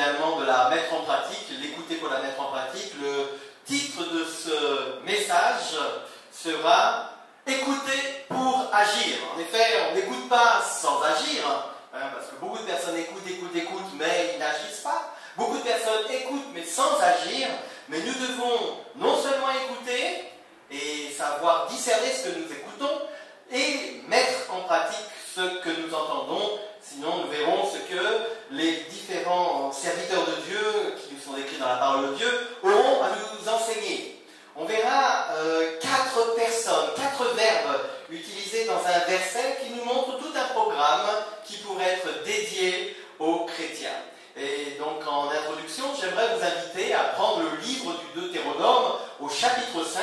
également de la mettre en pratique, l'écouter pour la mettre en pratique. Le titre de ce message sera « Écouter pour agir ». En effet, on n'écoute pas sans agir, parce que beaucoup de personnes écoutent, mais ils n'agissent pas. Beaucoup de personnes écoutent, mais sans agir. Mais nous devons non seulement écouter et savoir discerner ce que nous écoutons, et mettre en pratique ce que nous entendons. Sinon, nous verrons ce que les différents serviteurs de Dieu, qui nous sont décrits dans la parole de Dieu, auront à nous enseigner. On verra 4 personnes, 4 verbes utilisés dans un verset qui nous montrent tout un programme qui pourrait être dédié aux chrétiens. Et donc, en introduction, j'aimerais vous inviter à prendre le livre du Deutéronome au chapitre 5,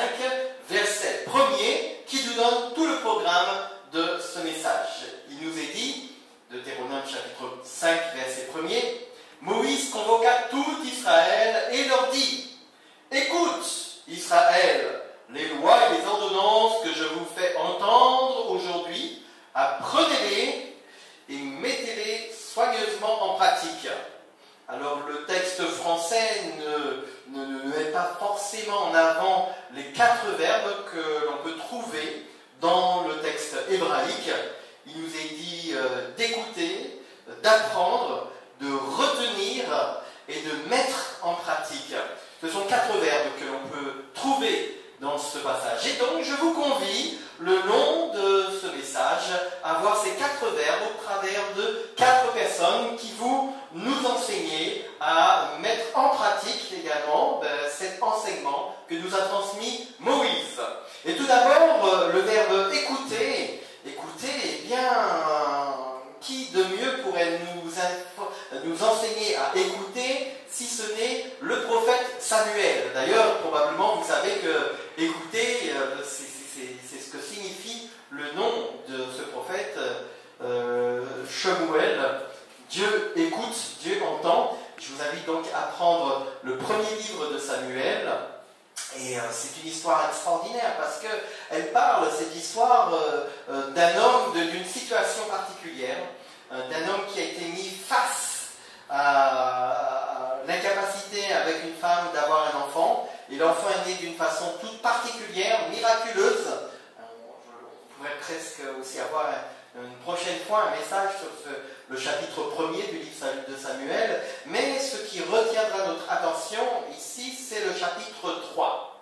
verset 1er, qui nous donne tout le programme de ce message. Il nous est dit, Deutéronome chapitre 5, verset 1er, Moïse convoqua tout Israël et leur dit, « Écoute, Israël, les lois et les ordonnances que je vous fais entendre aujourd'hui, apprenez-les et mettez-les soigneusement en pratique. » Alors le texte français ne met pas forcément en avant les 4 verbes que l'on peut trouver dans le texte hébraïque. Il nous est dit d'écouter, d'apprendre, de retenir et de mettre en pratique. Ce sont 4 verbes que l'on peut trouver dans ce passage. Et donc je vous convie, le long de ce message, à voir ces 4 verbes au travers de 4 personnes qui vont nous enseigner à mettre en pratique également cet enseignement que nous a transmis Moïse. Et tout d'abord, le verbe écouter. Écouter, eh bien, qui de mieux pourrait nous enseigner à écouter si ce n'est le prophète Samuel. D'ailleurs, probablement, vous savez que écouter, c'est ce que signifie le nom de ce prophète, Shemuel. Dieu écoute, Dieu entend. Je vous invite donc à prendre le premier livre de Samuel. Et c'est une histoire extraordinaire parce qu'elle parle, cette histoire, d'un homme, d'une situation particulière, d'un homme qui a été mis face à l'incapacité avec une femme d'avoir un enfant. Et l'enfant est né d'une façon toute particulière, miraculeuse. On pourrait presque aussi avoir une prochaine fois un message sur le chapitre 1er du livre de Samuel, mais ce qui retiendra notre attention ici, c'est le chapitre 3.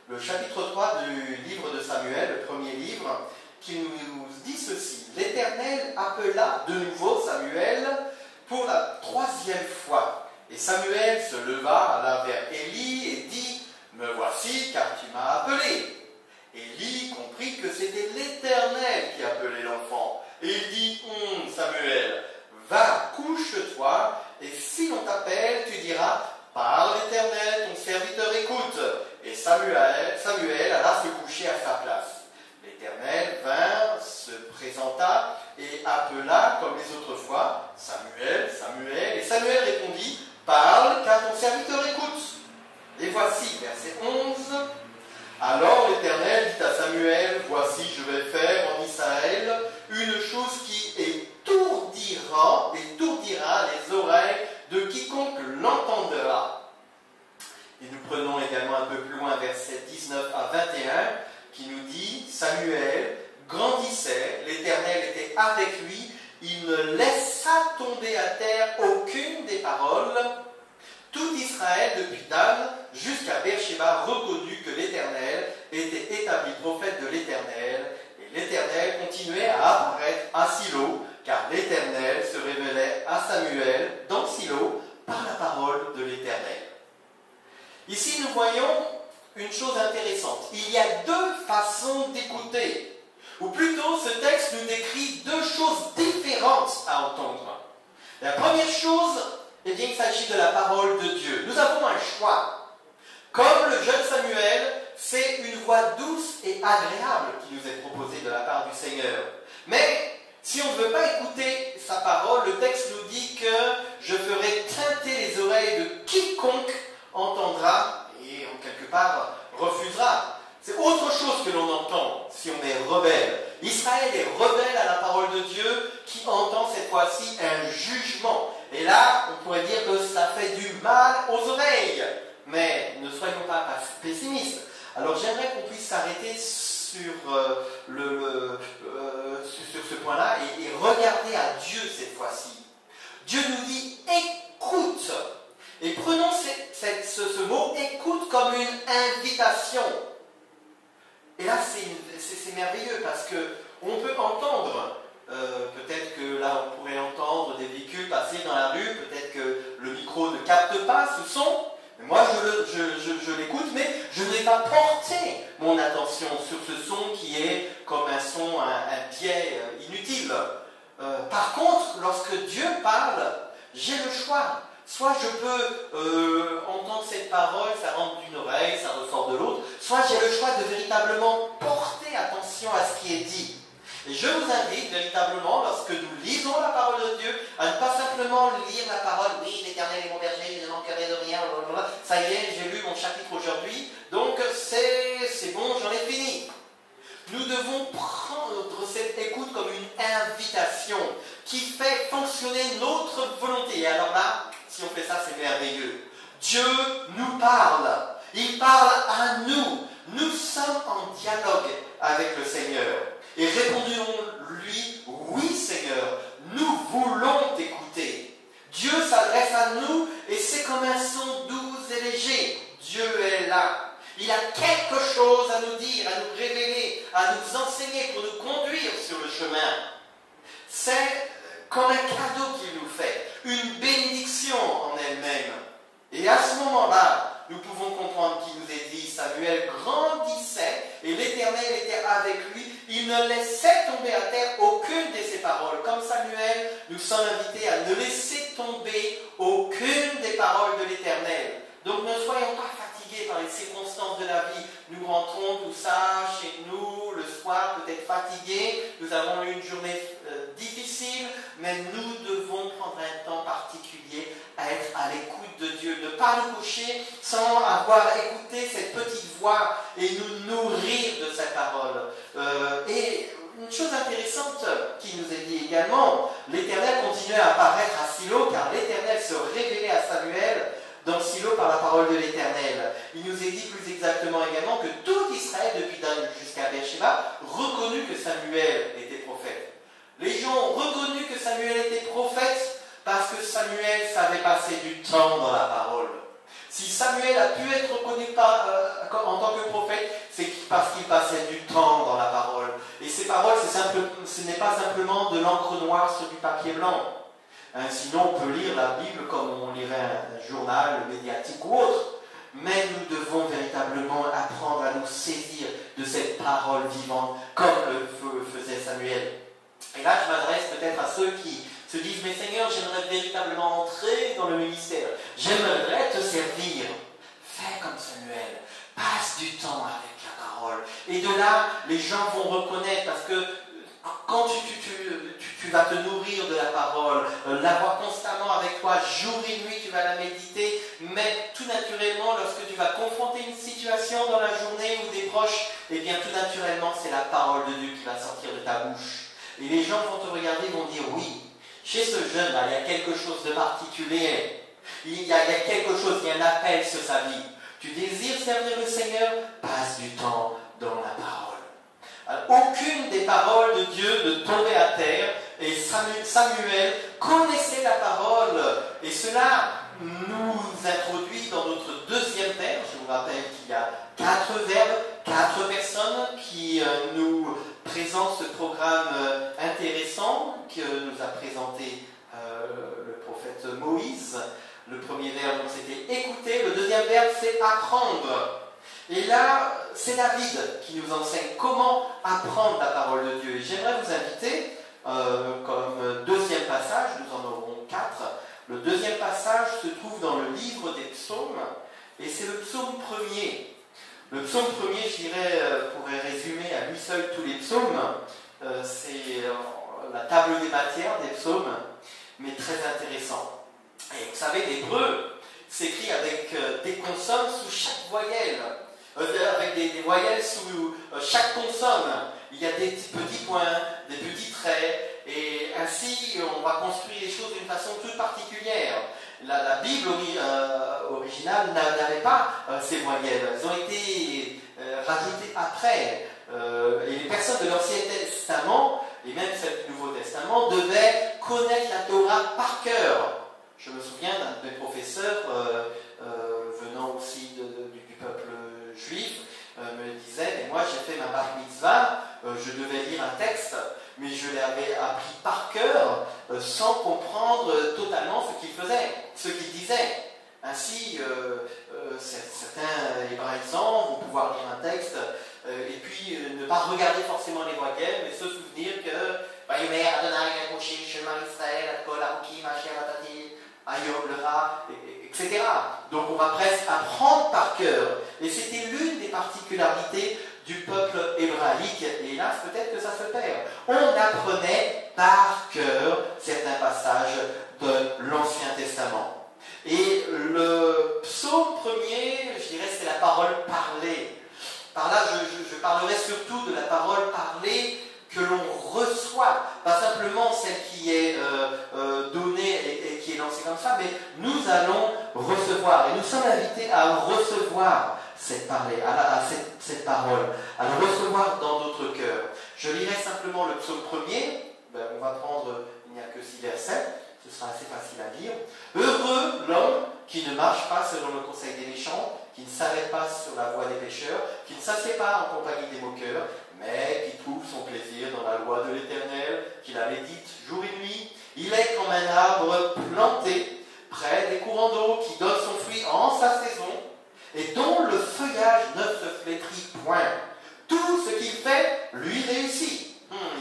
Le chapitre 3 du livre de Samuel, le premier livre, qui nous dit ceci. L'Éternel appela de nouveau Samuel pour la 3e fois. Et Samuel se leva, alla vers Élie et dit, « Me voici, car tu m'as appelé. » Élie comprit que c'était l'Éternel qui appelait l'enfant. Et il dit, « Samuel, va, couche-toi, et si l'on t'appelle, tu diras, « Par l'Éternel, ton serviteur écoute. » Et Samuel alla se coucher à sa place. L'Éternel vint, se présenta et appela, comme les autres fois, « Samuel, Samuel. » Et Samuel répondit, « Parle, car ton serviteur écoute. » Et voici, verset 11, « Alors l'Éternel dit à Samuel, « Voici, je vais faire en Israël une chose qui étourdira les oreilles de quiconque l'entendra. » Et nous prenons également un peu plus loin, versets 19 à 21, qui nous dit, « Samuel grandissait, l'Éternel était avec lui, il ne laissa tomber à terre aucune des paroles. Tout Israël, depuis Dan jusqu'à Beersheba, reconnut que l'Éternel était établi prophète de l'Éternel, et l'Éternel continuait à apparaître à Silo, car l'Éternel se révélait à Samuel dans Silo par la parole de l'Éternel. » Ici, nous voyons une chose intéressante. Il y a 2 façons d'écouter. Ou plutôt, ce texte nous décrit 2 choses différentes à entendre. La première chose, eh bien, il s'agit de la parole de Dieu. Nous avons un choix. Comme le jeune Samuel, c'est une voix douce et agréable qui nous est proposée de la part du Seigneur. Mais, si on ne veut pas écouter sa parole, le texte nous dit que je ferai tinter les oreilles de quiconque entendra et en quelque part refusera. C'est autre chose que l'on entend si on est rebelle. Israël est rebelle à la parole de Dieu qui entend cette fois-ci un jugement. Et là, on pourrait dire que ça fait du mal aux oreilles. Mais ne soyons pas pessimistes. Alors j'aimerais qu'on puisse s'arrêter sur ce point-là et regarder à Dieu cette fois-ci. Dieu nous dit écoute. Et prenons ce mot écoute comme une invitation. Et là c'est merveilleux parce qu'on peut entendre, peut-être que là on pourrait entendre des véhicules passer dans la rue, peut-être que le micro ne capte pas ce son. Moi, je l'écoute, mais je ne vais pas porter mon attention sur ce son qui est comme un son, un biais inutile. Par contre, lorsque Dieu parle, j'ai le choix. Soit je peux entendre cette parole, ça rentre d'une oreille, ça ressort de l'autre, soit j'ai le choix de véritablement porter attention à ce qui est dit. Et je vous invite véritablement, lorsque nous lisons la parole de Dieu, à ne pas simplement lire la parole, oui, l'Éternel est mon berger, je ne manquerai de rien, blablabla. Ça y est, j'ai lu mon chapitre aujourd'hui, donc c'est bon, j'en ai fini. Nous devons prendre cette écoute comme une invitation qui fait fonctionner notre volonté. Et alors là, si on fait ça, c'est merveilleux. Dieu nous parle, il parle à nous. Nous sommes en dialogue avec le Seigneur. Et répondons-lui, oui Seigneur, nous voulons t'écouter. Dieu s'adresse à nous et c'est comme un son doux et léger. Dieu est là. Il a quelque chose à nous dire, à nous révéler, à nous enseigner pour nous conduire sur le chemin. C'est comme un cadeau qu'il nous fait, une bénédiction en elle-même. Et à ce moment-là, nous pouvons comprendre qu'il nous est dit, Samuel grandissait et l'Éternel était avec lui. Il ne laissait tomber à terre aucune de ses paroles. Comme Samuel, nous sommes invités à ne laisser tomber aucune des paroles de l'Éternel. Donc ne soyons pas fatigués par les circonstances de la vie. Nous rentrons tout ça chez nous le soir, peut-être fatigués. Nous avons eu une journée difficile, mais nous devons prendre un temps particulier à être à l'écoute de Dieu. Ne pas nous coucher sans avoir écouté cette petite voix et nous nourrir de sa parole. Et une chose intéressante qui nous est dit également, l'Éternel continuait à apparaître à Silo, car l'Éternel se révélait à Samuel dans Silo par la parole de l'Éternel. Il nous est dit plus exactement également que tout Israël, depuis Dan jusqu'à Beersheba, reconnut que Samuel était prophète. Les gens ont reconnu que Samuel était prophète parce que Samuel savait passer du temps dans la parole. Si Samuel a pu être reconnu en tant que prophète, c'est parce qu'il passait du temps dans la parole. Et ces paroles, ce n'est pas simplement de l'encre noire sur du papier blanc. Sinon, on peut lire la Bible comme on lirait un journal médiatique ou autre. Mais nous devons véritablement apprendre à nous saisir de cette parole vivante, comme le faisait Samuel. Et là, je m'adresse peut-être à ceux qui se disent, mais Seigneur, j'aimerais véritablement entrer dans le ministère. J'aimerais te servir. Fais comme Samuel. Passe du temps avec la parole. Et de là, les gens vont reconnaître, parce que quand tu vas te nourrir de la parole, l'avoir constamment avec toi, jour et nuit, tu vas la méditer, mais tout naturellement, lorsque tu vas confronter une situation dans la journée ou des proches, eh bien tout naturellement, c'est la parole de Dieu qui va sortir de ta bouche. Et les gens vont te regarder et vont dire, oui, chez ce jeune-là, il y a quelque chose de particulier. Il y a quelque chose, il y a un appel sur sa vie. Tu désires servir le Seigneur, passe du temps dans la parole. Alors, aucune des paroles de Dieu ne tombait à terre, et Samuel connaissait la parole, et cela nous introduit dans notre deuxième verbe. Je vous rappelle qu'il y a 4 verbes, 4 personnes qui nous présentent ce programme intéressant que nous a présenté le prophète Moïse. Le premier verbe, c'était écouter. Le deuxième verbe, c'est apprendre. Et là, c'est David qui nous enseigne comment apprendre la parole de Dieu. Et j'aimerais vous inviter, comme deuxième passage, nous en aurons 4. Le deuxième passage se trouve dans le livre des psaumes, et c'est le psaume premier. Le psaume premier, je dirais, pourrait résumer à lui seul tous les psaumes. C'est la table des matières des psaumes, mais très intéressant. Et vous savez, l'hébreu s'écrit avec des consonnes sous chaque voyelle, avec des voyelles sous chaque consonne. Il y a des petits points, des petits traits, et Et ainsi, on va construire les choses d'une façon toute particulière. La Bible originale n'avait pas ces voyelles. Elles ont été rajoutées après. Et les personnes de l'Ancien Testament, et même celles du Nouveau Testament, devaient connaître la Torah par cœur. Je me souviens d'un de mes professeurs, venant aussi du peuple juif, me disait, mais moi j'ai fait ma bar mitzvah, je devais lire un texte, mais je l'avais appris par cœur, sans comprendre totalement ce qu'il faisait, ce qu'il disait. Ainsi, certains hébraïsants vont pouvoir lire un texte, et puis ne pas regarder forcément les voyelles, mais se souvenir que Vayomer Adonai Moshe Shema Israël Kol Harukim Asher Atati Ayom Lera, etc. Donc on va presque apprendre par cœur. Et c'était l'une des particularités du peuple hébraïque, et hélas, peut-être que ça se perd. On apprenait par cœur certains passages de l'Ancien Testament. Et le psaume premier, je dirais, c'est la parole parlée. Par là, je parlerai surtout de la parole parlée que l'on reçoit, pas simplement celle qui est donnée et qui est lancée comme ça, mais nous allons recevoir, et nous sommes invités à recevoir cette parole, à le recevoir dans notre cœur. Je lirai simplement le psaume premier, on va prendre, il n'y a que 6 versets, ce sera assez facile à lire. Heureux l'homme qui ne marche pas selon le conseil des méchants, qui ne s'arrête pas sur la voie des pécheurs, qui ne s'assied pas en compagnie des moqueurs, mais qui trouve son plaisir dans la loi de l'Éternel, qui la médite jour et nuit. Il est comme un arbre planté près des courants d'eau, qui donne son fruit en sa saison, et dont le feuillage ne se flétrit point. Tout ce qu'il fait lui réussit.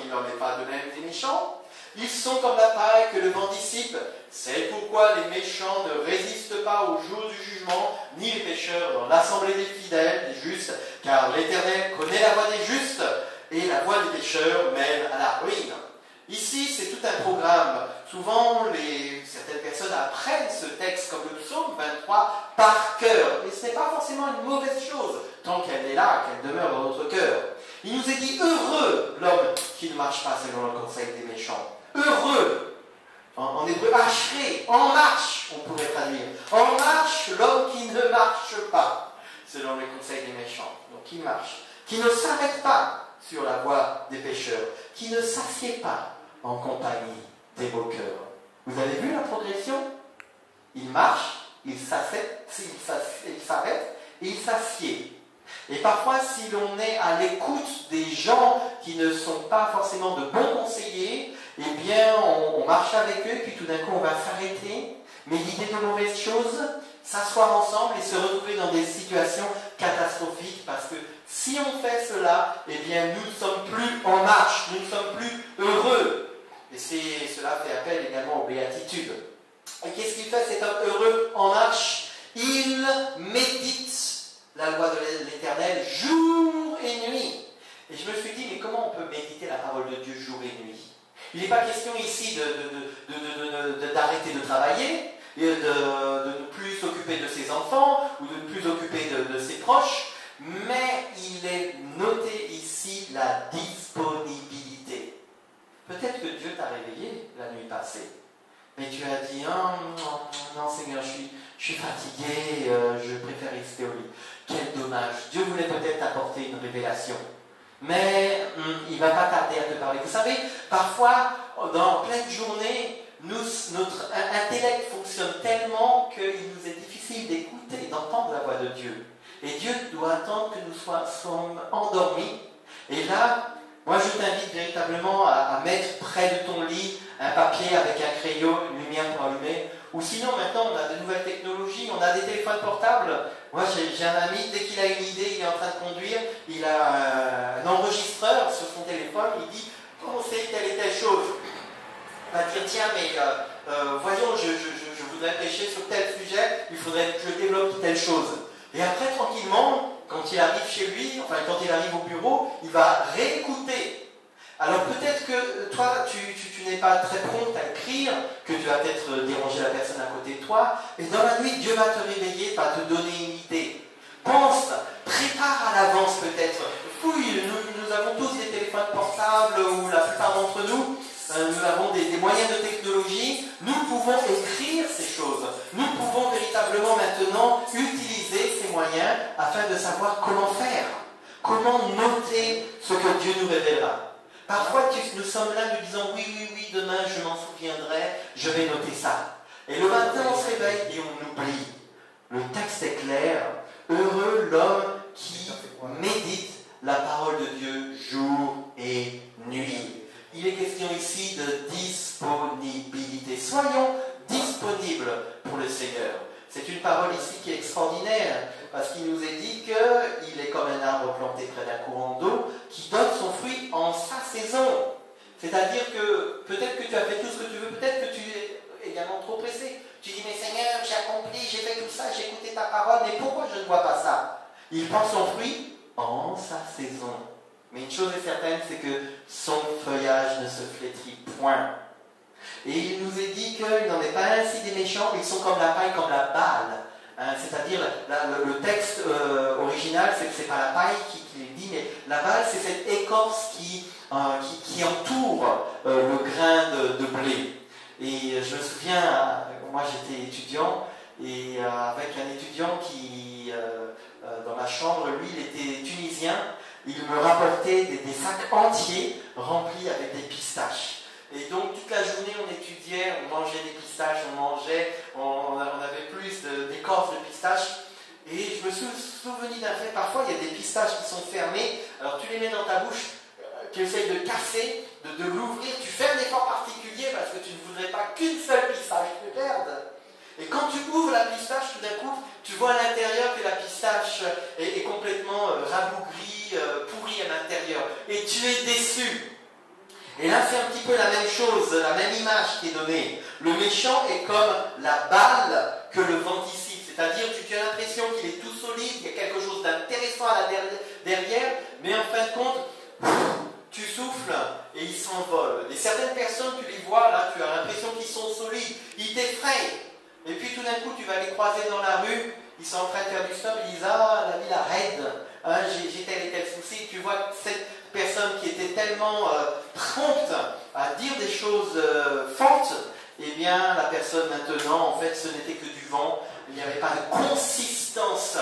Il n'en est pas de même des méchants. Ils sont comme la paille que le vent dissipe. C'est pourquoi les méchants ne résistent pas au jour du jugement, ni les pécheurs dans l'assemblée des fidèles, des justes, car l'Éternel connaît la voie des justes, et la voie des pécheurs mène à la ruine. Ici, c'est tout un programme. Souvent, certaines personnes apprennent ce texte comme le psaume 23 par cœur. Et ce n'est pas forcément une mauvaise chose, tant qu'elle est là, qu'elle demeure dans notre cœur. Il nous est dit, heureux l'homme qui ne marche pas selon le conseil des méchants. Heureux. En hébreu, ashré, en marche, on pourrait traduire. En marche, l'homme qui ne marche pas selon les conseils des méchants. Donc, qui marche. Qui ne s'arrête pas sur la voie des pécheurs. Qui ne s'assied pas en compagnie des moqueurs. Vous avez vu la progression? Il marche, il s'arrête et il s'assied. Et parfois, si l'on est à l'écoute des gens qui ne sont pas forcément de bons conseillers, eh bien, on marche avec eux, puis tout d'un coup, on va s'arrêter, méditer de mauvaises choses, s'asseoir ensemble et se retrouver dans des situations catastrophiques, parce que si on fait cela, eh bien, nous ne sommes plus en marche, nous ne sommes plus heureux. Et cela fait appel également aux béatitudes. Et qu'est-ce qu'il fait cet homme heureux en marche? Il médite la loi de l'Éternel jour et nuit. Et je me suis dit, mais comment on peut méditer la parole de Dieu jour et nuit? Il n'est pas question ici d'arrêter de travailler, et de ne plus s'occuper de ses enfants, ou de ne plus s'occuper de ses proches, mais il est noté ici la disponibilité. Peut-être que Dieu t'a réveillé la nuit passée, mais tu as dit, non Seigneur, je suis fatigué, je préfère rester au lit. Quel dommage. Dieu voulait peut-être t'apporter une révélation. Mais il ne va pas tarder à te parler. Vous savez, parfois, dans pleine journée, notre intellect fonctionne tellement qu'il nous est difficile d'écouter, d'entendre la voix de Dieu. Et Dieu doit attendre que nous soyons endormis. Et là, moi je t'invite véritablement à mettre près de ton lit un papier avec un crayon, une lumière pour allumer. Ou sinon, maintenant, on a de nouvelles technologies, on a des téléphones portables. Moi, j'ai un ami, dès qu'il a une idée, il est en train de conduire, il a un enregistreur sur son téléphone, il dit « conseille telle et telle chose ». On va dire « tiens, mais voyons, je voudrais prêcher sur tel sujet, il faudrait que je développe telle chose ». Et après, tranquillement, quand il arrive chez lui, enfin quand il arrive au bureau, il va réécouter. Alors peut-être que toi, tu n'es pas très prompt à écrire, que tu vas peut-être déranger la personne à côté de toi, mais dans la nuit, Dieu va te réveiller, va te donner une idée. Pense, prépare à l'avance peut-être. Fouille, nous avons tous des téléphones portables, ou la plupart d'entre nous, nous avons des moyens de technologie, nous pouvons écrire ces choses. Nous pouvons véritablement maintenant utiliser ces moyens afin de savoir comment faire, comment noter ce que Dieu nous révélera. Parfois, nous sommes là, nous disons oui, demain je m'en souviendrai, je vais noter ça. Et le matin, on se réveille et on oublie. Le texte est clair. Heureux l'homme qui médite la parole de Dieu jour et nuit. Il est question ici de disponibilité. Soyons disponibles pour le Seigneur. C'est une parole ici qui est extraordinaire, parce qu'il nous est dit qu'il est comme un arbre planté près d'un courant d'eau qui donne son fruit en sa saison. C'est-à-dire que peut-être que tu as fait tout ce que tu veux, peut-être que tu es également trop pressé. Tu dis, mais Seigneur, j'ai accompli, j'ai fait tout ça, j'ai écouté ta parole, mais pourquoi je ne vois pas ça? Il prend son fruit en sa saison. Mais une chose est certaine, c'est que son feuillage ne se flétrit point. Et il nous est dit qu'il n'en est pas ainsi des méchants, ils sont comme la paille, comme la balle. C'est-à-dire, le texte original, c'est que ce n'est pas la paille qui est dit, mais la balle, c'est cette écorce qui entoure le grain de blé. Et je me souviens, moi j'étais étudiant, et avec un étudiant qui, dans ma chambre, lui, il était tunisien, il me rapportait des sacs entiers remplis avec des pistaches. Et donc toute la journée on étudiait, on mangeait des pistaches, on avait plus d'écorce de pistaches. Et je me suis souvenu d'un fait, parfois il y a des pistaches qui sont fermées, alors tu les mets dans ta bouche, tu essayes de casser, de l'ouvrir, tu fais un effort particulier parce que tu ne voudrais pas qu'une seule pistache te perde. Et quand tu ouvres la pistache, tout d'un coup, tu vois à l'intérieur que la pistache est complètement rabougrie, pourrie à l'intérieur. Et tu es déçu. Et là, c'est un petit peu la même chose, la même image qui est donnée. Le méchant est comme la balle que le vent dissipe. C'est-à-dire que tu as l'impression qu'il est tout solide, il y a quelque chose d'intéressant derrière, mais en fin de compte, tu souffles et ils s'envolent. Et certaines personnes, tu les vois, là, tu as l'impression qu'ils sont solides, ils t'effraient. Et puis tout d'un coup, tu vas les croiser dans la rue, ils sont en train de faire du stop, ils disent « Ah, la vie la raide, j'ai tel et tel souci. » Tu vois cette personne qui était tellement prompte à dire des choses fortes, eh bien, la personne maintenant, en fait, ce n'était que du vent, il n'y avait pas de consistance.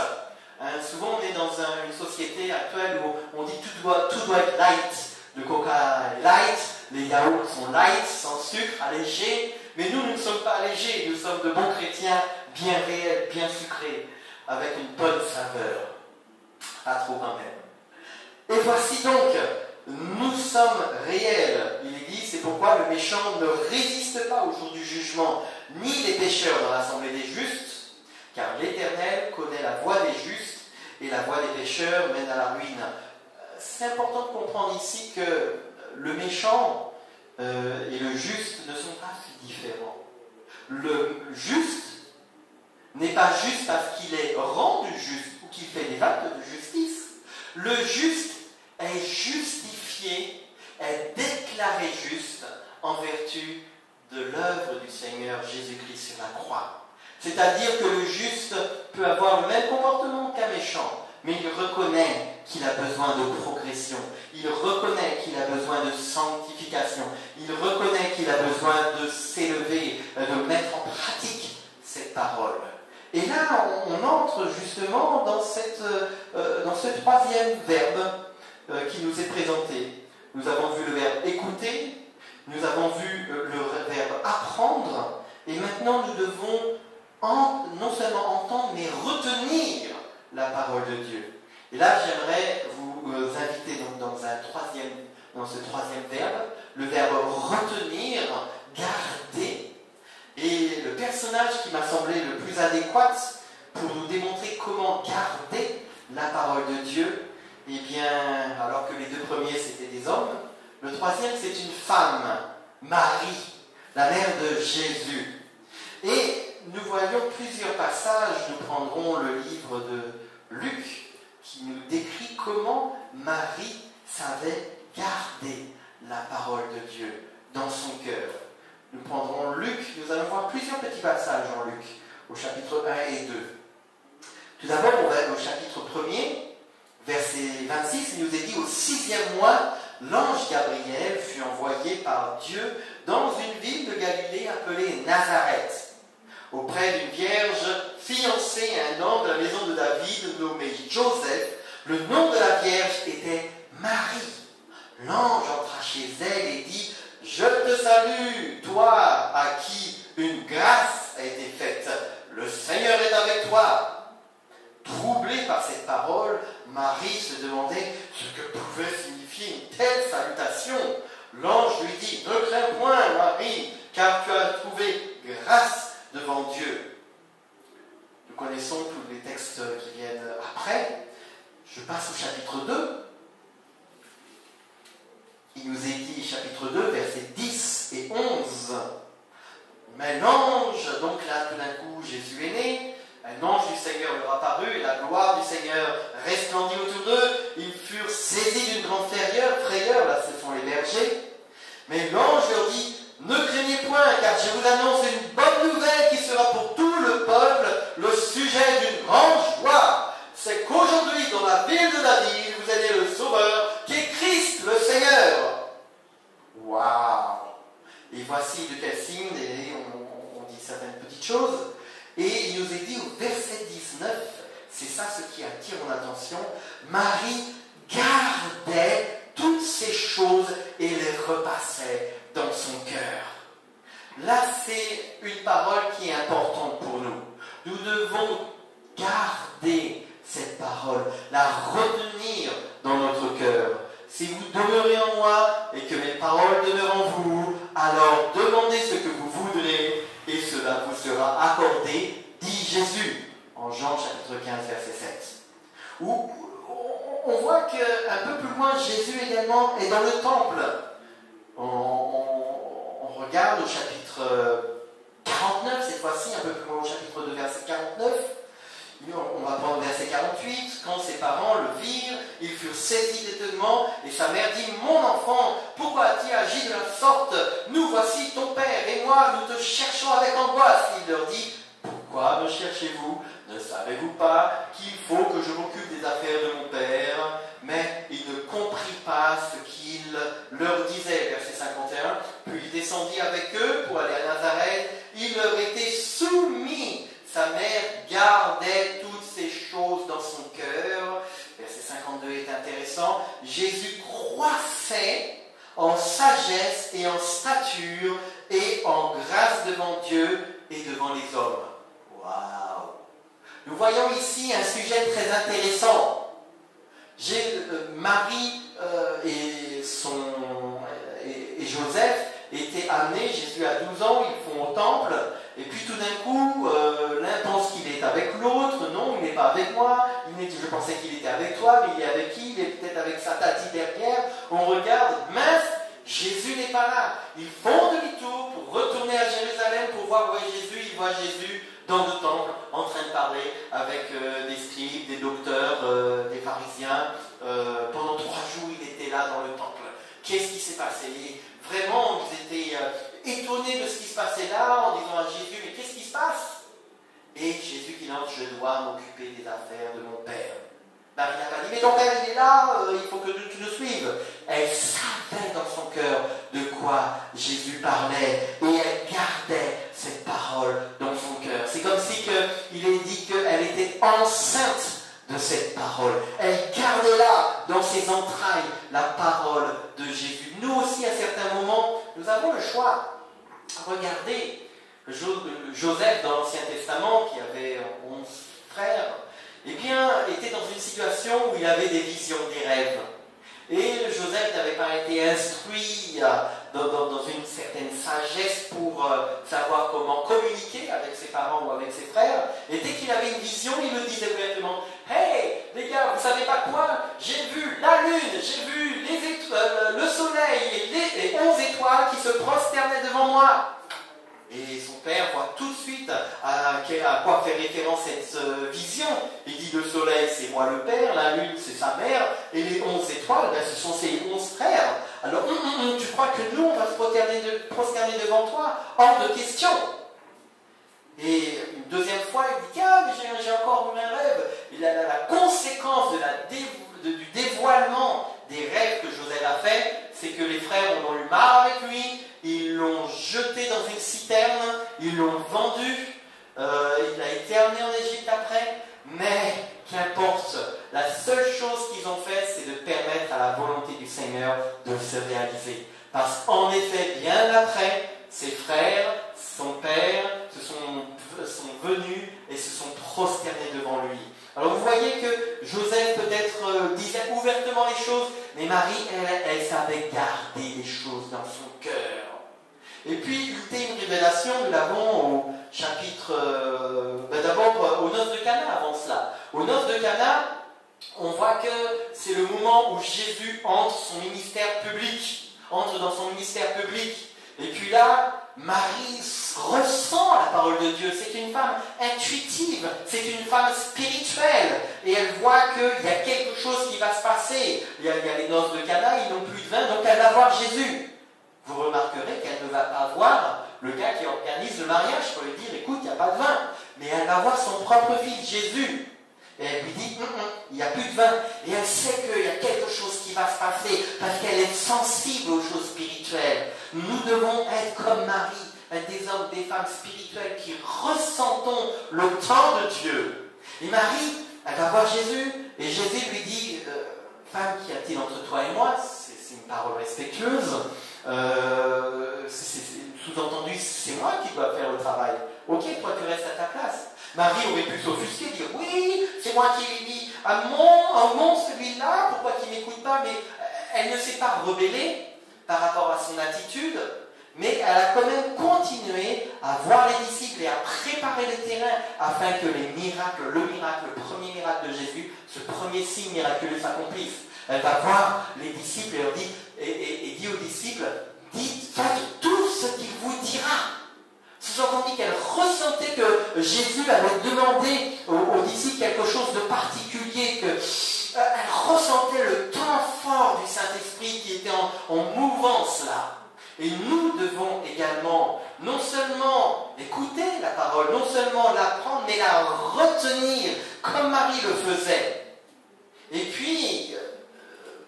Souvent, on est dans une société actuelle où on dit tout doit être light. Le coca est light, les yaourts sont light, sans sucre, allégés. Mais nous ne sommes pas allégés, nous sommes de bons chrétiens, bien réels, bien sucrés, avec une bonne saveur. Pas trop quand même. Et voici donc, nous sommes réels. Il est dit, c'est pourquoi le méchant ne résiste pas au jour du jugement, ni les pécheurs dans l'assemblée des justes, car l'Éternel connaît la voie des justes, et la voie des pécheurs mène à la ruine. C'est important de comprendre ici que le méchant et le juste ne sont pas si différents. Le juste n'est pas juste parce qu'il est rendu juste ou qu'il fait des actes de justice. Le juste est justifié, est déclaré juste en vertu de l'œuvre du Seigneur Jésus-Christ sur la croix. C'est-à-dire que le juste peut avoir le même comportement qu'un méchant, mais il reconnaît qu'il a besoin de progression, il reconnaît qu'il a besoin de sanctification, il reconnaît qu'il a besoin de s'élever, de mettre en pratique cette parole. Et là, on entre justement dans ce troisième verbe qui nous est présenté. Nous avons vu le verbe écouter, nous avons vu le verbe apprendre, et maintenant nous devons non seulement entendre, mais retenir la parole de Dieu. Et là, j'aimerais vous inviter donc dans ce troisième verbe, le verbe retenir, garder. Et le personnage qui m'a semblé le plus adéquat pour nous démontrer comment garder la parole de Dieu, eh bien, alors que les deux premiers c'était des hommes, le troisième c'est une femme, Marie, la mère de Jésus. Et nous voyons plusieurs passages, nous prendrons le livre de Luc, qui nous décrit comment Marie savait garder la parole de Dieu dans son cœur. Nous prendrons Luc, nous allons voir plusieurs petits passages en Luc, au chapitre 1 et 2. Tout d'abord, on va au chapitre 1er, verset 26, il nous est dit au 6e mois l'ange Gabriel fut envoyé par Dieu dans une ville de Galilée appelée Nazareth, auprès d'une vierge fiancée à un homme de la maison de David nommé Joseph. Le nom de la vierge était Marie. L'ange entra chez elle et dit: Je te salue, toi à qui une grâce a été faite. Le Seigneur est avec toi. Troublée par cette parole, Marie se demandait ce que pouvait signifier une telle salutation. L'ange lui dit: Ne crains point, Marie, car tu as trouvé grâce devant Dieu. Nous connaissons tous les textes qui viennent après. Je passe au chapitre 2. Il nous est dit, chapitre 2, versets 10 et 11. Mais l'ange, donc là tout d'un coup Jésus est né, un ange du Seigneur leur apparut, et la gloire du Seigneur resplendit autour d'eux. Ils furent saisis d'une grande frayeur, là ce sont les bergers. Mais l'ange leur dit: Ne craignez point, car je vous annonce une bonne nouvelle qui sera pour tout le peuple le sujet d'une grande joie. C'est qu'aujourd'hui, dans la ville de David, vous avez le Sauveur, qui est Christ, le Seigneur. Waouh! Et voici de quel signe, et on dit certaines petites choses. Et il nous est dit au verset 19, c'est ça ce qui attire mon attention: Marie gardait toutes ces choses et les repassait dans son cœur. Là, c'est une parole qui est importante pour nous. Nous devons garder cette parole, la retenir dans notre cœur. Si vous demeurez en moi et que mes paroles demeurent en vous, alors demandez ce que vous voudrez et cela vous sera accordé, dit Jésus, en Jean chapitre 15, verset 7. Où on voit qu'un peu plus loin, Jésus également est dans le temple. On regarde au chapitre 49, cette fois-ci, un peu plus loin au chapitre 2, verset 49. On va prendre verset 48. Quand ses parents le virent, ils furent saisis d'étonnement, et sa mère dit: Mon enfant, pourquoi as-tu agi de la sorte? Nous voici ton père et moi, nous te cherchons avec angoisse. Il leur dit: Pourquoi me cherchez-vous? Ne savez-vous pas qu'il faut que je m'occupe des affaires de mon père? Mais il ne comprit pas ce qu'il leur disait. Verset 51. Puis il descendit avec eux pour aller à Nazareth. Il leur était soumis. Sa mère gardait toutes ces choses dans son cœur. Verset 52 est intéressant. Jésus croissait en sagesse et en stature et en grâce devant Dieu et devant les hommes. Waouh! Nous voyons ici un sujet très intéressant. Marie et Joseph étaient amenés, Jésus a 12 ans, ils font au temple, et puis tout d'un coup, l'un pense qu'il est avec l'autre. Non, il n'est pas avec moi. Je pensais qu'il était avec toi, mais il est avec qui? Il est peut-être avec sa tati derrière. On regarde, mince, Jésus n'est pas là. Ils font demi-tour pour retourner à Jérusalem pour voir où est Jésus. Ils voient Jésus dans le temple, en train de parler avec des scribes, des docteurs, des pharisiens. Pendant 3 jours, il était là dans le temple. Qu'est-ce qui s'est passé? Vraiment, ils étaient étonnés de ce qui se passait là, en disant à Jésus: Mais qu'est-ce qui se passe? Et Jésus qui lance: Je dois m'occuper des affaires de mon père. Marie n'a pas dit: Mais ton père, il est là, il faut que tu le suives. Elle savait dans son cœur de quoi Jésus parlait, et elle gardait cette parole dans son cœur. C'est comme si il est dit qu'elle était enceinte de cette parole. Elle gardait là, dans ses entrailles, la parole de Jésus. Nous aussi, à certains moments, nous avons le choix. Regardez, Joseph dans l'Ancien Testament, qui avait 11 frères, eh bien, était dans une situation où il avait des visions, des rêves. Et Joseph n'avait pas été instruit dans une certaine sagesse pour savoir comment communiquer avec ses parents ou avec ses frères. Et dès qu'il avait une vision, il le disait ouvertement: Hey, les gars, vous savez pas quoi? J'ai vu la lune, j'ai vu les étoiles, le soleil et les 11 étoiles qui se prosternaient devant moi. Et son père voit tout de suite à quoi fait référence cette vision. Il dit: le soleil, c'est moi le père, la lune, c'est sa mère, et les 11 étoiles, ben, ce sont ses 11 frères. Alors, tu crois que nous, on va se prosterner devant toi? Hors de question. Et une deuxième fois, il dit: tiens, mais j'ai encore eu un rêve. Et la conséquence du dévoilement des des rêves que Joseph a fait, c'est que les frères en ont eu marre avec lui, ils l'ont jeté dans une citerne, ils l'ont vendu, il a été amené en Égypte après, mais qu'importe, la seule chose qu'ils ont fait, c'est de permettre à la volonté du Seigneur de se réaliser. Parce qu'en effet, bien après, ses frères, son père, sont venus et se sont prosternés devant lui. Alors vous voyez que Joseph peut-être disait ouvertement les choses, mais Marie, elle savait garder les choses dans son cœur. Et puis, l'ultime révélation, nous l'avons au chapitre... d'abord, aux noces de Cana, avant cela. Aux noces de Cana, on voit que c'est le moment où Jésus entre dans son ministère public. Et puis là, Marie ressent la parole de Dieu. C'est une femme intuitive, c'est une femme spirituelle. Et elle voit qu'il y a quelque chose qui va se passer. Il y a les noces de Cana, ils n'ont plus de vin, donc elle va voir Jésus. Vous remarquerez qu'elle ne va pas voir le gars qui organise le mariage pour lui dire, écoute, il n'y a pas de vin. Mais elle va voir son propre fils, Jésus. Et elle lui dit, il n'y a plus de vin. Et elle sait qu'il y a quelque chose qui va se passer parce qu'elle est sensible aux choses spirituelles. Nous devons être comme Marie, être des hommes, des femmes spirituelles qui ressentons le temps de Dieu. Et Marie, elle va voir Jésus et Jésus lui dit, femme, qu'y a-t-il entre toi et moi? C'est une parole respectueuse. Sous-entendu, c'est moi qui dois faire le travail. Ok, toi tu restes à ta place. Marie aurait pu s'offusquer, dire oui, c'est moi qui l'ai mis à mon celui-là, pourquoi qu'il ne m'écoute pas? Mais elle ne s'est pas rebellée par rapport à son attitude, mais elle a quand même continué à voir les disciples et à préparer le terrain afin que le premier miracle de Jésus, ce premier signe miraculeux s'accomplisse. Elle va voir les disciples et leur dit, et dit aux disciples, faites tout ce qu'il vous dira. Sous-entendu qu'elle ressentait que Jésus avait demandé aux disciples quelque chose de particulier, qu'elle ressentait le temps fort du Saint-Esprit qui était en mouvance là. Et nous devons également non seulement écouter la parole, non seulement l'apprendre, mais la retenir comme Marie le faisait. Et puis,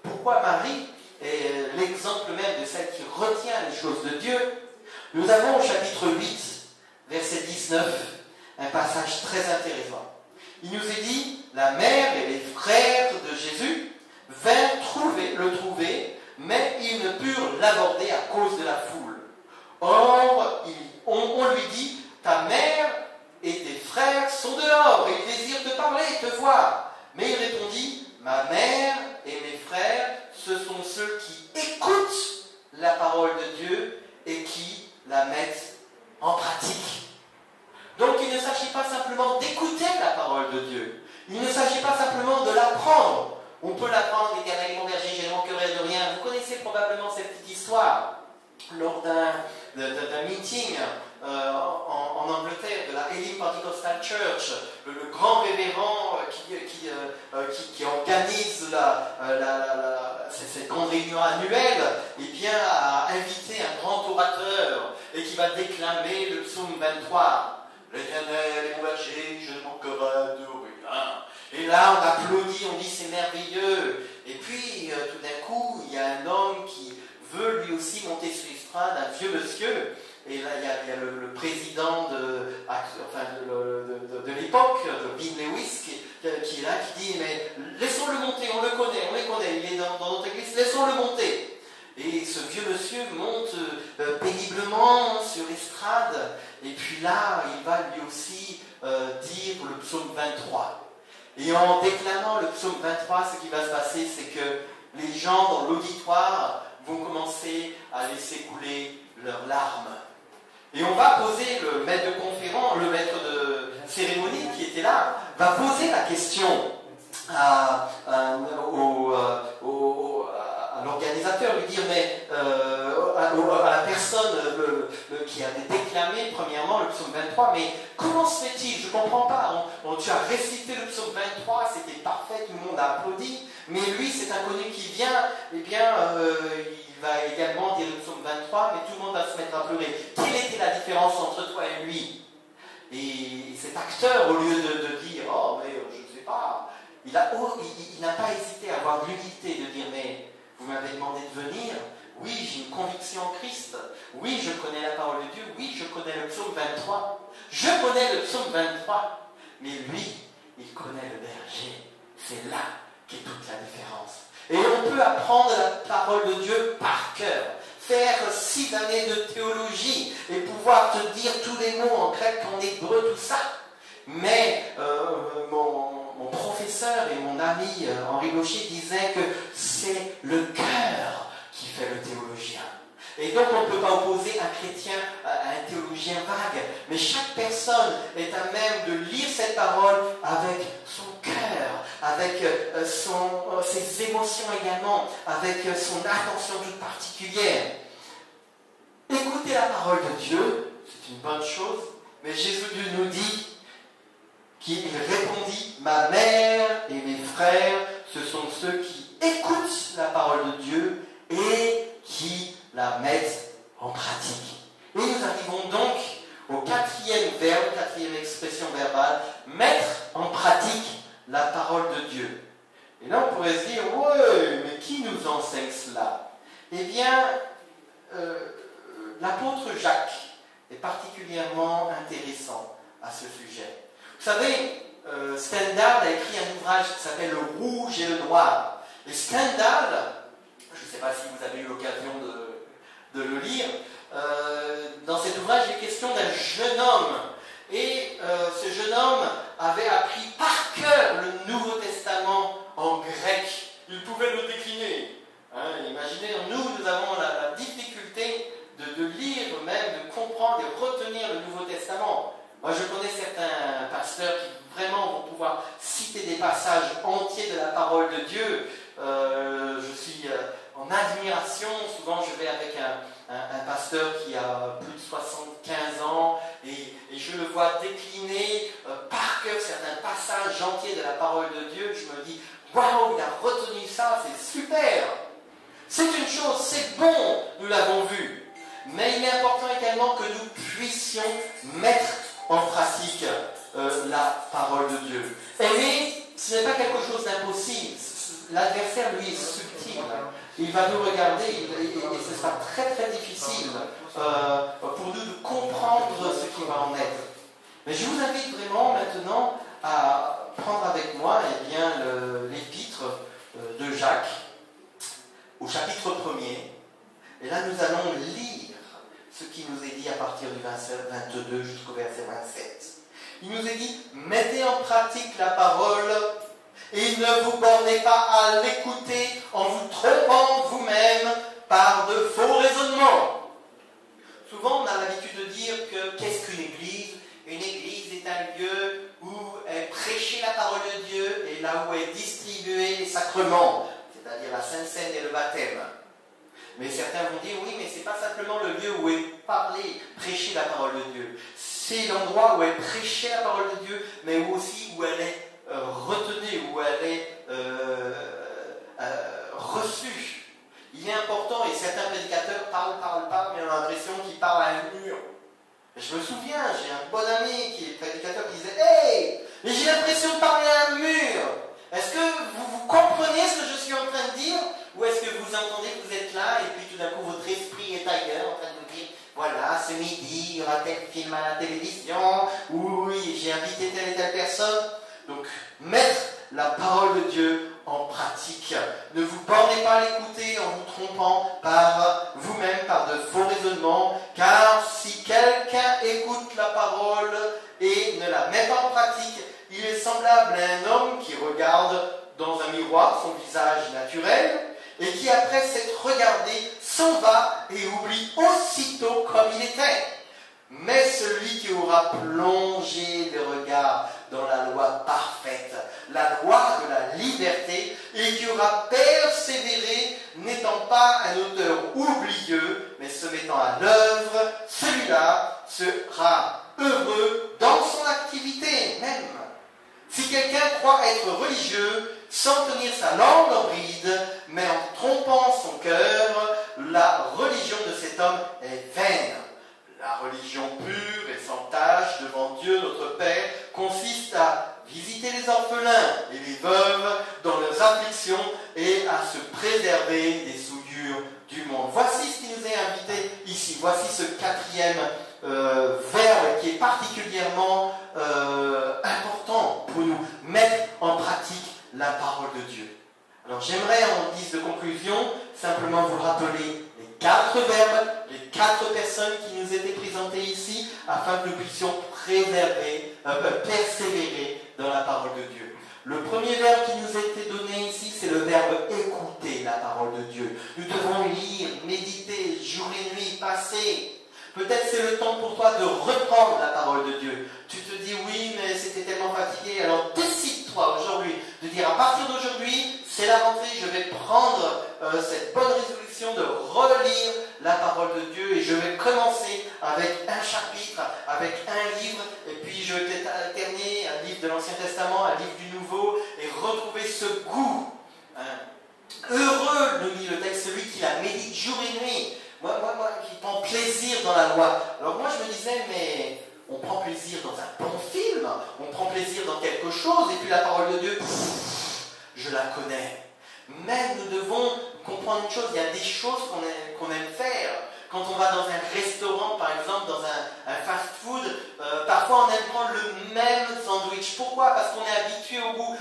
pourquoi Marie est l'exemple même de celle qui retient les choses de Dieu? Nous avons au chapitre 8, verset 19, un passage très intéressant. Il nous est dit, la mère et les frères de Jésus vinrent le trouver, mais ils ne purent l'aborder à cause de la foule. Or, on lui dit, ta mère et tes frères sont dehors, et ils désirent te parler et te voir. Mais il répondit, ma mère et mes frères, ce sont ceux qui écoutent la parole de Dieu et qui la mettent en pratique. Donc il ne s'agit pas simplement d'écouter la parole de Dieu. Il ne s'agit pas simplement de l'apprendre. On peut l'apprendre, Éternel mon berger, je ne manquerai de rien. Vous connaissez probablement cette petite histoire lors d'un meeting en Angleterre, de la Elim Pentecostal Church, le grand révérend qui organise cette grande réunion annuelle, eh bien, a invité un grand orateur et qui va déclamer le psaume 23. L'Éternel est mon berger, je ne manquerai de rien. Et là, on applaudit, on dit c'est merveilleux. Et puis, tout d'un coup, il y a un homme qui veut lui aussi monter sur l'estrade, un vieux monsieur. Et là, il y a le président de l'époque, Bill Lewis, qui est là, qui dit mais laissons-le monter, on le connaît, il est dans notre église, laissons-le monter. Et ce vieux monsieur monte péniblement sur l'estrade, et puis là, il va lui aussi dire le psaume 23. Et en déclamant le psaume 23, ce qui va se passer, c'est que les gens dans l'auditoire vont commencer à laisser couler leurs larmes. Et on va poser, le maître de conférence, le maître de cérémonie qui était là, va poser la question à l'organisateur, lui dire, mais à la personne qui avait déclamé premièrement le psaume 23, mais comment se fait-il? Je ne comprends pas. Tu as récité le psaume 23, c'était parfait, tout le monde a applaudi, mais lui, cet inconnu qui vient, eh bien, il va également dire le psaume 23, mais tout le monde va se mettre à pleurer. Quelle était la différence entre toi et lui? Et cet acteur, au lieu de dire, oh, mais je ne sais pas, il n'a pas hésité à avoir l'unité de dire, mais Vous m'avez demandé de venir. Oui, j'ai une conviction en Christ. Oui, je connais la parole de Dieu. Oui, je connais le psaume 23. Je connais le psaume 23. Mais lui, il connaît le berger. C'est là qu'est toute la différence. Et on peut apprendre la parole de Dieu par cœur. Faire 6 années de théologie et pouvoir te dire tous les mots en grec, en hébreu, tout ça. Mais mon professeur et mon ami Henri Gaucher disaient que c'est le cœur qui fait le théologien. Et donc on ne peut pas opposer un chrétien à un théologien vague, mais chaque personne est à même de lire cette parole avec son cœur, avec ses émotions également, avec son attention toute particulière. Écouter la parole de Dieu, c'est une bonne chose, mais Jésus nous dit qu'il répondit, ma mère et mes frères, ce sont ceux qui écoutent la parole de Dieu et qui la mettent en pratique. Et nous arrivons donc au 4e verbe, 4e expression verbale, mettre en pratique la parole de Dieu. Et là on pourrait se dire, ouais, mais qui nous enseigne cela? Eh bien, l'apôtre Jacques est particulièrement intéressant à ce sujet. Vous savez, Stendhal a écrit un ouvrage qui s'appelle Le Rouge et le Noir. Et Stendhal, je ne sais pas si vous avez eu l'occasion de le lire, dans cet ouvrage, il est question d'un jeune homme. Et ce jeune homme avait appris par cœur le Nouveau Testament en grec. Il pouvait le décliner. Imaginez, nous avons la difficulté de lire, même de comprendre et retenir le Nouveau Testament. Moi, je connais certains pasteurs qui vraiment vont pouvoir citer des passages entiers de la parole de Dieu. Je suis en admiration. Souvent, je vais avec un pasteur qui a plus de 75 ans et je le vois décliner par cœur certains passages entiers de la parole de Dieu. Je me dis, waouh, il a retenu ça, c'est super! C'est une chose, c'est bon, nous l'avons vu. Mais il est important également que nous puissions mettre en pratique la parole de Dieu. Mais ce n'est pas quelque chose d'impossible. L'adversaire, lui, est subtil. Il va nous regarder et ce sera très très difficile pour nous de comprendre ce qui va en être. Mais je vous invite vraiment maintenant à prendre avec moi l'épître de Jacques au chapitre 1er. Et là, nous allons lire ce qui nous est dit à partir du verset 22 jusqu'au verset 27. Il nous est dit, mettez en pratique la parole et ne vous bornez pas à l'écouter en vous trompant vous-même par de faux raisonnements. Souvent, on a l'habitude de dire que qu'est-ce qu'une église? Une église est un lieu où est prêchée la parole de Dieu et là où est distribué les sacrements, c'est-à-dire la Sainte Seine et le baptême. Mais certains vont dire, oui, mais ce n'est pas simplement le lieu où est parlé, prêchée la parole de Dieu. C'est l'endroit où est prêchée la parole de Dieu, mais aussi où elle est retenue, où elle est reçue. Il est important, et certains prédicateurs parlent, mais on a l'impression qu'ils parlent à un mur. Et je me souviens, j'ai un bon ami qui est prédicateur qui disait, hey, mais j'ai l'impression de parler à un mur. Est-ce que vous comprenez ce que je suis en train de dire? Ou est-ce que vous entendez que vous êtes là et puis tout d'un coup votre esprit est ailleurs en train de vous dire, voilà, ce midi, il y aura tel film à la télévision, oui, j'ai invité telle et telle personne. Donc, mettre la parole de Dieu en pratique. Ne vous bornez pas à l'écouter en vous trompant par vous-même, par de faux raisonnements, car si quelqu'un écoute la parole et ne la met pas en pratique, il est semblable à un homme qui regarde dans un miroir son visage naturel et qui, après s'être regardé, s'en va et oublie aussitôt comme il était. Mais celui qui aura plongé le regard dans la loi parfaite, la loi de la liberté, et qui aura persévéré, n'étant pas un auteur oublieux, mais se mettant à l'œuvre, celui-là sera heureux dans son activité même. Si quelqu'un croit être religieux, sans tenir sa langue en bride, mais en trompant son cœur, la religion de cet homme est vaine. La religion pure et sans tache devant Dieu notre Père consiste à visiter les orphelins et les veuves dans leurs afflictions et à se préserver des souillures du monde. Voici ce qui nous est invité ici. Voici ce quatrième verbe qui est particulièrement important pour nous mettre en pratique la parole de Dieu. Alors j'aimerais en guise de conclusion simplement vous rappeler les 4 verbes, les 4 personnes qui nous étaient présentées ici afin que nous puissions persévérer dans la parole de Dieu. Le premier verbe qui nous a été donné ici, c'est le verbe écouter la parole de Dieu. Nous devons lire, méditer, jour et nuit, passer. Peut-être c'est le temps pour toi de reprendre la parole de Dieu. Tu te dis oui, mais c'était tellement fatigué. Alors décide-toi aujourd'hui de dire à partir d'aujourd'hui, c'est la rentrée, je vais prendre cette bonne résolution de relire la parole de Dieu et je vais commencer avec un chapitre, avec un livre, et puis je vais alterner un livre de l'Ancien Testament, un livre du Nouveau, et retrouver ce goût. Heureux, nous dit le texte, celui qui la médite jour et nuit. Moi, qui prend plaisir dans la loi. Alors moi, je me disais, mais on prend plaisir dans un bon film, on prend plaisir dans quelque chose, et puis la parole de Dieu, je la connais. Mais nous devons comprendre une chose, il y a des choses qu'on aime faire. Quand on va dans un restaurant, par exemple, dans un fast-food, parfois on aime prendre le même sandwich. Pourquoi? Parce qu'on est habitué au goût.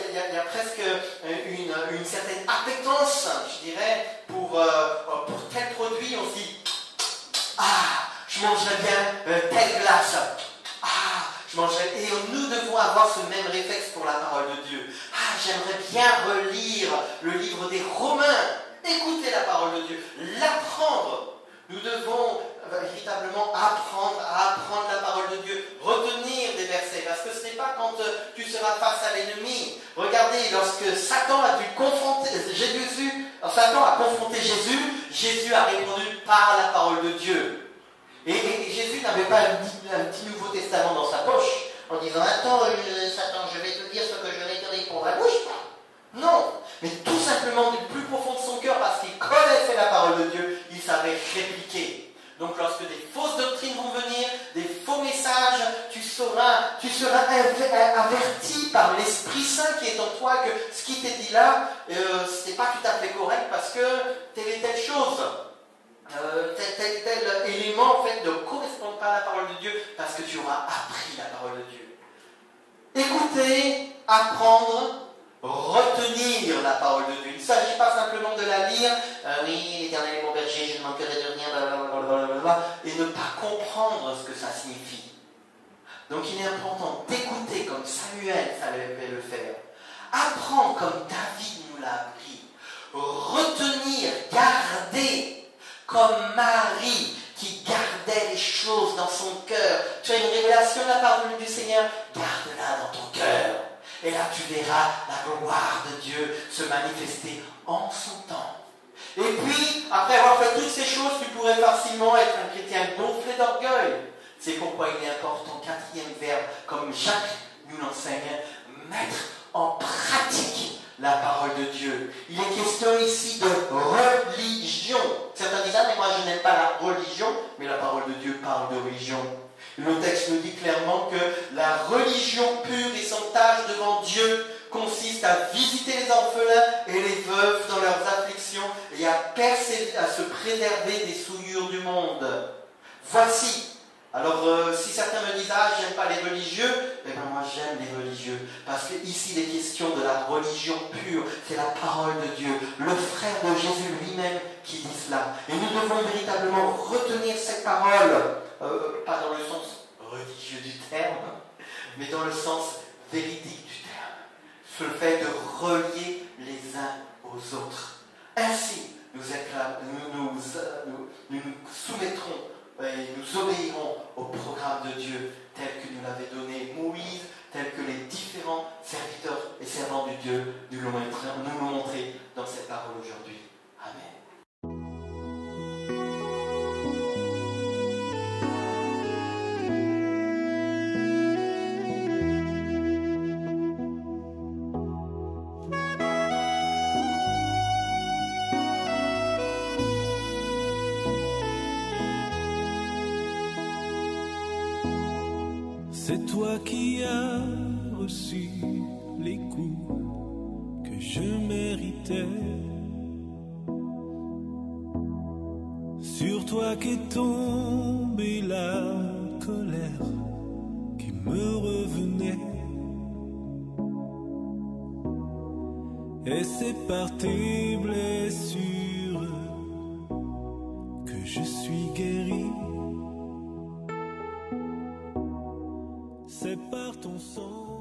Il y a presque une certaine appétence, je dirais, pour tel produit. On se dit, ah, je mangerais bien telle glace. Ah, je mangerais. Et nous devons avoir ce même réflexe pour la parole de Dieu. Ah, j'aimerais bien relire le livre des Romains. Écouter la parole de Dieu, l'apprendre. Nous devons véritablement apprendre à apprendre la parole de Dieu, retenir des versets, parce que ce n'est pas quand tu seras face à l'ennemi. Regardez, lorsque Satan a dû confronter Satan a confronté Jésus, Jésus a répondu par la parole de Dieu. Et Jésus n'avait pas un petit Nouveau Testament dans sa poche, en disant, attends, Satan, je vais te dire ce que je vais te dire pour la bouche. Non, mais tout simplement du plus profond de son cœur, parce qu'il connaissait la parole de Dieu, il savait répliquer. Donc lorsque des fausses doctrines vont venir, des faux messages, tu seras averti par l'Esprit Saint qui est en toi que ce qui t'est dit là, ce n'est pas tout à fait correct parce que telle et telle chose, tel élément en fait ne correspond pas à la parole de Dieu parce que tu auras appris la parole de Dieu. Écouter, apprendre, retenir la parole de Dieu. Il ne s'agit pas simplement de la lire, oui, l'Éternel est mon berger, je ne manquerai de rien, blablabla, et ne pas comprendre ce que ça signifie. Donc il est important d'écouter comme Samuel savait le faire, apprendre comme David nous l'a appris, retenir, garder comme Marie qui gardait les choses dans son cœur. Tu as une révélation de la parole du Seigneur, garde-la dans ton cœur. Et là, tu verras la gloire de Dieu se manifester en son temps. Et puis, après avoir fait toutes ces choses, tu pourrais facilement être un chrétien gonflé d'orgueil. C'est pourquoi il est important, 4e verbe, comme Jacques nous l'enseigne, mettre en pratique la parole de Dieu. Il est question ici de religion. Certains disent, ah, mais moi je n'aime pas la religion, mais la parole de Dieu parle de religion. Le texte nous dit clairement que la religion pure et sans tâche devant Dieu consiste à visiter les orphelins et les veuves dans leurs afflictions et à se préserver des souillures du monde. Voici. Alors, si certains me disent, ah, j'aime pas les religieux, eh bien moi j'aime les religieux. Parce qu'ici, il est question de la religion pure, c'est la parole de Dieu, le frère de Jésus lui-même qui dit cela. Et nous devons véritablement retenir cette parole, pas dans le sens religieux du terme, mais dans le sens véridique du terme. Sur le fait de relier les uns aux autres. Ainsi, nous soumettrons et nous obéirons au programme de Dieu tel que nous l'avait donné Moïse, tel que les différents serviteurs et servants de Dieu nous l'ont montré dans cette parole aujourd'hui. Amen. C'est toi qui as reçu les coups que je méritais. Sur toi qu'est tombée la colère qui me revenait. Et c'est par tes blessures que je suis guéri. C'est par ton sang.